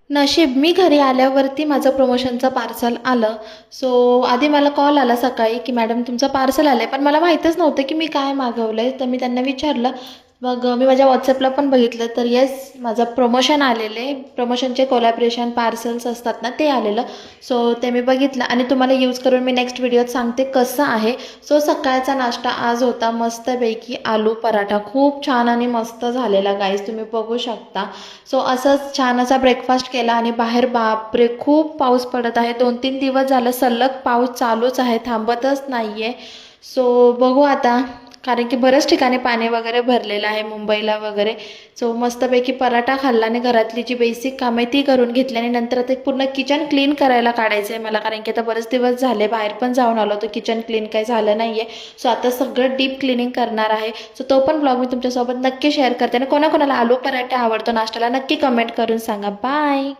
नशीब मी घरी आल्यावरती माझं प्रमोशनचं पार्सल आलं. सो आधी मला कॉल आला सकाळी की मॅडम तुमचं पार्सल आलं आहे, पण मला माहीतच नव्हतं की मी काय मागवलं आहे. तर मी त्यांना विचारलं. मग मी माझ्या व्हॉट्सॲपला पण बघितलं तर येस माझं प्रमोशन आलेले. प्रमोशनचे कोलॅबरेशन पार्सल्स असतात ना ते आलेलं. सो ते मी बघितलं आणि तुम्हाला यूज करून मी नेक्स्ट व्हिडिओत सांगते कसं आहे. सो सकाळचा नाश्ता आज होता मस्तपैकी आलू पराठा. खूप छान आणि मस्त झालेला गाईज, तुम्ही बघू शकता. सो असंच छान असा ब्रेकफास्ट केला आणि बाहेर बापरे खूप पाऊस पडत आहे. 2-3 दिवस झालं सलग पाऊस चालूच आहे, थांबतच नाही आहे. सो बघू आता, कारण की बऱ्याच ठिकाणी पाणी वगैरे भरलेलं आहे मुंबईला वगैरे. सो मस्तपैकी पराठा खाल्ला आणि घरातली जी बेसिक कामं आहे ती करून घेतली आणि नंतर आता पूर्ण किचन क्लीन करायला काढायचं आहे मला, कारण की आता बरेच दिवस झाले बाहेर पण जाऊन आलो तर किचन क्लीन काही झालं नाही आहे. सो आता सगळं डीप क्लिनिंग करणार आहे. सो तो पण ब्लॉग मी तुमच्यासोबत नक्की शेअर करते आणि कोणाकोणाला आलू पराठा आवडतो नाश्त्याला नक्की कमेंट करून सांगा. बाय.